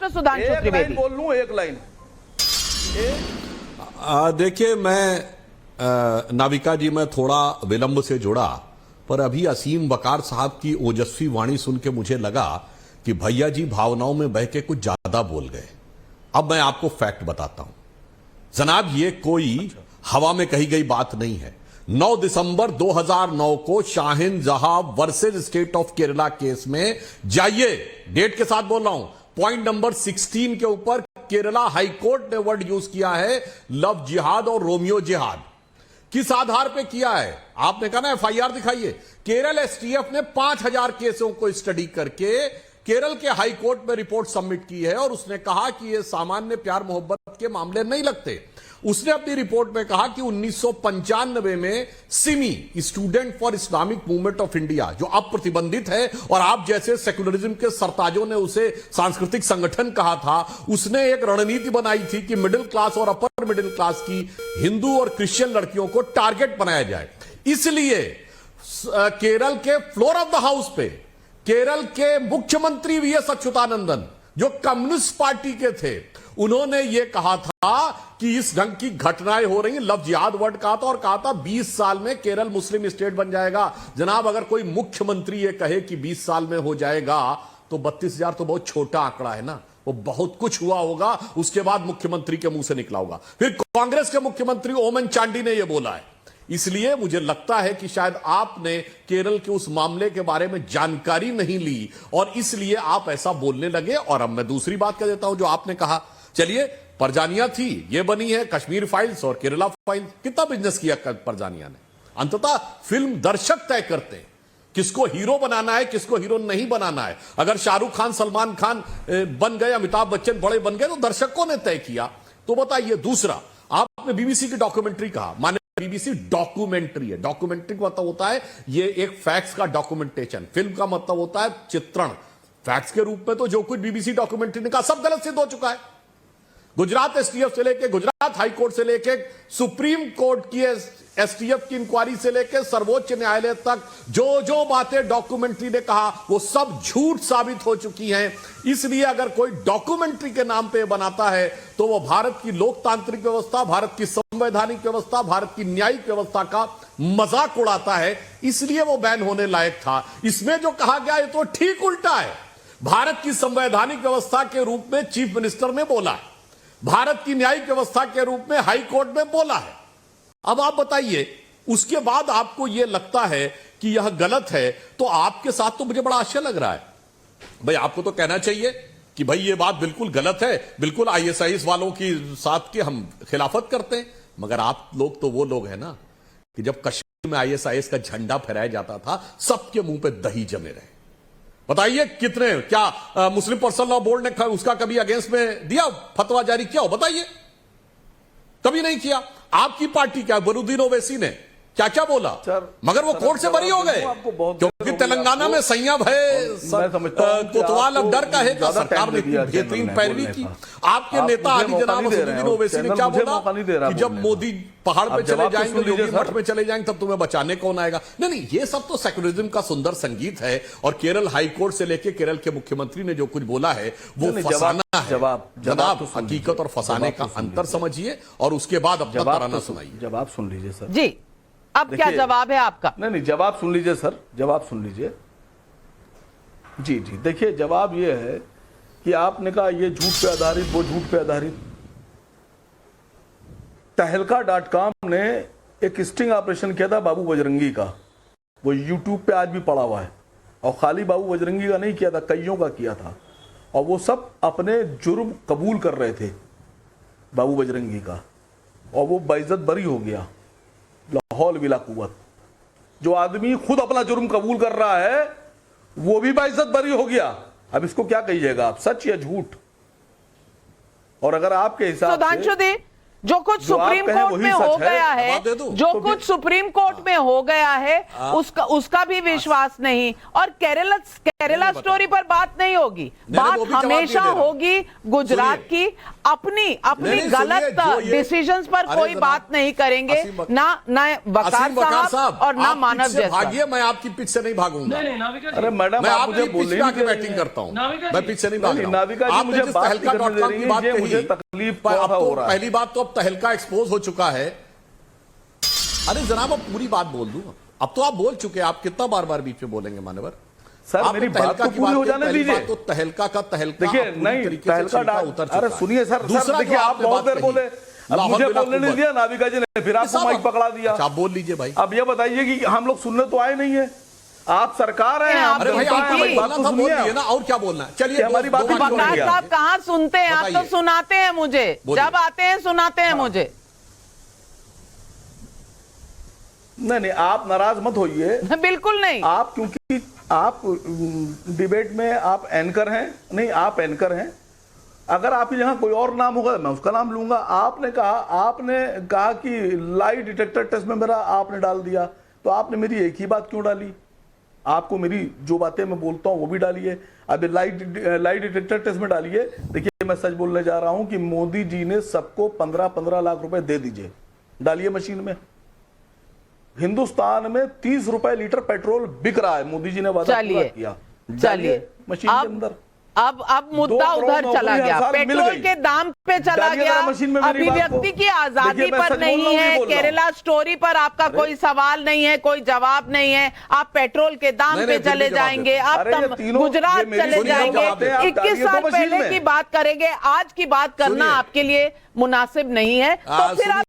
Doctor Sudhanshu Trivedi. बोल लूं एक लाइन। देखिए, मैं नाविका जी मैं थोड़ा विलंब से जुड़ा, पर अभी असीम वकार साहब की ओजस्वी वाणी सुन के मुझे लगा कि भैया जी भावनाओं में बह के कुछ ज्यादा बोल गए। अब मैं आपको फैक्ट बताता हूं जनाब, ये कोई हवा में कही गई बात नहीं है। 9 दिसंबर 2009 को शाहीन जहां versus state of Kerala case में, जाइए डेट के साथ बोल रहा हूं, पॉइंट नंबर 16 के ऊपर केरला हाईकोर्ट ने वर्ड यूज किया है लव जिहाद और रोमियो जिहाद। किस आधार पे किया है? आपने कहा ना एफआईआर दिखाइए। केरल एसटीएफ ने 5000 केसों को स्टडी करके केरल के हाई कोर्ट में रिपोर्ट सबमिट की है और उसने कहा कि ये सामान्य प्यार मोहब्बत के मामले नहीं लगते। उसने अपनी रिपोर्ट में कहा कि 1995 में Simi, student for Islamic movement of India, जो अब प्रतिबंधित है और आप जैसे सेक्युलरिज्म के सरताजों ने उसे सांस्कृतिक संगठन कहा था, उसने एक रणनीति बनाई थी कि मिडिल क्लास और अपर मिडिल क्लास की हिंदू और क्रिश्चियन लड़कियों को टारगेट बनाया जाए। इसलिए केरल के फ्लोर ऑफ द हाउस पे केरल के मुख्यमंत्री वीएस अच्युतानंदन, जो कम्युनिस्ट पार्टी के थे, उन्होंने यह कहा था कि इस ढंग की घटनाएं हो रही हैं। लव जिहाद वर्ड कहा था और कहा था 20 साल में केरल मुस्लिम स्टेट बन जाएगा। जनाब, अगर कोई मुख्यमंत्री यह कहे कि 20 साल में हो जाएगा तो 32,000 तो बहुत छोटा आंकड़ा है ना। वो बहुत कुछ हुआ होगा, उसके बाद मुख्यमंत्री के मुंह से निकला होगा। फिर कांग्रेस के मुख्यमंत्री ओमन चांडी ने यह बोला है। इसलिए मुझे लगता है कि शायद आपने केरल के उस मामले के बारे में जानकारी नहीं ली और इसलिए आप ऐसा बोलने लगे। और अब मैं दूसरी बात कह देता हूं जो आपने कहा। चलिए, परजानिया थी, ये बनी है कश्मीर फाइल्स और केरला फाइल्स। कितना बिजनेस किया परजानिया ने? अंततः फिल्म दर्शक तय करते हैं किसको हीरो बनाना है, किसको हीरो नहीं बनाना है। अगर शाहरुख खान, सलमान खान बन गए, अमिताभ बच्चन बड़े बन गए, तो दर्शकों ने तय किया। तो बताइए, दूसरा, आपने बीबीसी की डॉक्यूमेंट्री कहा, माने बीबीसी डॉक्यूमेंट्री है। डॉक्यूमेंट्री का मतलब होता है ये एक फैक्ट्स का डॉक्यूमेंटेशन। फिल्म का मतलब होता है चित्रण। फैक्ट्स के रूप में तो जो कुछ बीबीसी डॉक्यूमेंट्री ने कहा सब गलत सिद्ध हो चुका है। गुजरात एसटीएफ से लेके, गुजरात हाई कोर्ट से लेके, सुप्रीम कोर्ट की एसटीएफ की इंक्वायरी से लेके सर्वोच्च न्यायालय तक जो जो बातें डॉक्यूमेंट्री ने कहा वो सब झूठ साबित हो चुकी हैं। इसलिए अगर कोई डॉक्यूमेंट्री के नाम पे बनाता है तो वो भारत की लोकतांत्रिक व्यवस्था, भारत की संवैधानिक व्यवस्था, भारत की न्यायिक व्यवस्था का मजाक उड़ाता है। इसलिए वो बैन होने लायक था। इसमें जो कहा गया ये तो ठीक उल्टा है। भारत की संवैधानिक व्यवस्था के रूप में चीफ मिनिस्टर ने बोला है, भारत की न्यायिक व्यवस्था के रूप में हाई कोर्ट में बोला है। अब आप बताइए, उसके बाद आपको यह लगता है कि यह गलत है, तो आपके साथ तो मुझे बड़ा आश्चर्य लग रहा है। भाई, आपको तो कहना चाहिए कि भाई ये बात बिल्कुल गलत है, बिल्कुल आईएसआईएस वालों की साथ की हम खिलाफत करते हैं। मगर आप लोग तो वो लोग हैं ना कि जब कश्मीर में आईएसआईएस का झंडा फहराया जाता था, सबके मुंह पे दही जमे रहे। बताइए कितने, क्या मुस्लिम पर्सनल लॉ बोर्ड ने उसका कभी अगेंस्ट में दिया, फतवा जारी किया हो? बताइए, कभी नहीं किया। आपकी पार्टी क्या, बरूद्दीन ओवैसी ने क्या क्या बोला, मगर वो कोर्ट से बरी हो गए क्योंकि तेलंगाना में संयम है, कोतवाल अब डर का है कि सरकार ने बेहतरीन पैरवी की। आपके नेता आदि जनाब बरूद्दीन ओवैसी ने क्या बोला कि जब मोदी पहाड़ पे चले जाएंगे, योगी मठ में चले जाएंगे, तब तुम्हें बचाने कौन आएगा? नहीं नहीं, ये सब तो सेक्युलरिज्म का सुंदर संगीत है। और केरल हाईकोर्ट से लेकर केरल के मुख्यमंत्री ने जो कुछ बोला है वो फसाना है। जनाब, हकीकत और फसाने का अंतर समझिए और उसके बाद अपना तराना सुनाइए। जवाब सुन लीजिए सर जी। अब क्या जवाब है आपका? नहीं, जवाब सुन लीजिए सर, जवाब सुन लीजिए। जी जी, देखिए, जवाब ये है कि आपने कहा ये झूठ पे आधारित, वो झूठ पे आधारित। तहलका.com ने एक स्टिंग ऑपरेशन किया था बाबू बजरंगी का, वो यूट्यूब पे आज भी पड़ा हुआ है। और खाली बाबू बजरंगी का नहीं किया था, कईयों का किया था। और वो सब अपने जुर्म कबूल कर रहे थे बाबू बजरंगी का, और वो बाइज्जत बरी हो गया। लाहौल विला कुव्वत, जो आदमी खुद अपना जुर्म कबूल कर रहा है वो भी बाइज्जत बरी हो गया। अब इसको क्या कहिएगा आप, सच या झूठ? और अगर आपके हिसाब से जो कुछ जो आप सुप्रीम कहें कोर्ट वही में सच हो है। गया है, जवाब दे दूं? जो तो कुछ सुप्रीम कोर्ट में हो गया है, उसका भी विश्वास नहीं। और केरला स्टोरी पर बात नहीं होगी, बात वो भी जवाब हमेशा दे रहा हूं। होगी गुजरात की। अपनी नहीं, गलत सुनिए, जो ये- डिसीजंस पर अरे कोई जनाब, बात नहीं करेंगे, ना वकार साहब और ना आप मानव पिच से जैसा। भागिए, मैं आपकी पिच से नहीं भागूंगा। नहीं नाविका जी, अरे मैडम मैं आप मुझे आपकी पिच बोलने पे ही आके नहीं दे बैटिंग रही हैं। करता हूं, नाविका मैं जी- पिच से नहीं नहीं, भाग रहा हूं। नाविका जी, आपने मुझे जिस बात तहलका नहीं करने .com दे की रही बात हैं, ये कही, मुझे तकलीफ पर अब थोड़ा तो हो रहा है। पहली बात तो अब तहलका एक्सपोज हो चुका है। अरे जनाब अब पूरी बात बोल दूं, अब तो आप बोल चुके, आप कितना बार बार बीच में बोलेंगे मान्यवर? सर आपने मेरी तहलका बात तो की पूरी हो कही, जाने पहली दीजिए। बात तो तहलका का तहलका देखिए अब पूरी नहीं, तरीके से तहलका छिलका डाल, उतर चुका अरे है। सुनिए सर, दूसरा देखिए जो आप आपने बहुत बात देर कही, बोले, अब लाहौल मुझे बिला बोलने नहीं कुव्वत। दिया, नाविका जी ने फिर आपको साहब, माइक पकड़ा दिया। अच्छा, आप बोल लीजिए भाई। अब ये बताइए कि हम लोग सुनने तो आए नहीं है, आप सरकार है, आप अरे भाई जनता है, आपको हमारी बात बोलना तो था, बोल सुनिए दिए आप। ना, और क्या बोलना है? चलिए ये हमारी बात दो ही बात क्यों बोलिए। नहीं वकार साहब कहाँ सुनते हैं? आप तो बताइए। सुनाते हैं मुझे, बोलिए। जब आते हैं सुनाते हैं मुझे। नहीं, आप नाराज मत होइए। बिल्कुल नहीं। आप क्योंकि आप डिबेट में आप एंकर हैं, नहीं आप एंकर हैं, अगर आपके यहाँ कोई और नाम होगा मैं उसका नाम लूंगा। आपने कहा कि लाई डिटेक्टर टेस्ट में मेरा आपने डाल दिया, तो आपने मेरी एक ही बात क्यों डाली? आपको मेरी जो बातें मैं बोलता हूँ वो भी डालिए, अभी लाई डिटेक्टर टेस्ट में डालिए। देखिए मैं सच बोलने जा रहा हूं कि मोदी जी ने सबको 15-15 लाख रुपए दे दीजिए, डालिए मशीन में। हिंदुस्तान में 30 रुपए लीटर पेट्रोल बिक रहा है, मोदी जी ने वादा पूरा किया। चलिए मशीन के अंदर अब मुद्दा उधर चला गया, पेट्रोल के दाम पे चला डालिए गया, जरा मशीन में मेरी बात को। अभिव्यक्ति की आजादी देखिए, मैं पर सच बोल नहीं रहा हूं, है, नहीं बोल रहा हूं। केरला स्टोरी पर आपका कोई सवाल नहीं है, कोई जवाब नहीं है। आप पेट्रोल के दाम नहीं, पे नहीं, चले फिर भी जवाब जाएंगे, देता आप अरे ये तीनों, गुजरात ये मेरी चले सुनिए, जाएंगे, जवाब दें, आप 21 डालिए साल तो मशीन पहले में। की बात करेंगे, आज की बात करना सुनिए। आपके लिए मुनासिब नहीं है। तो फिर आप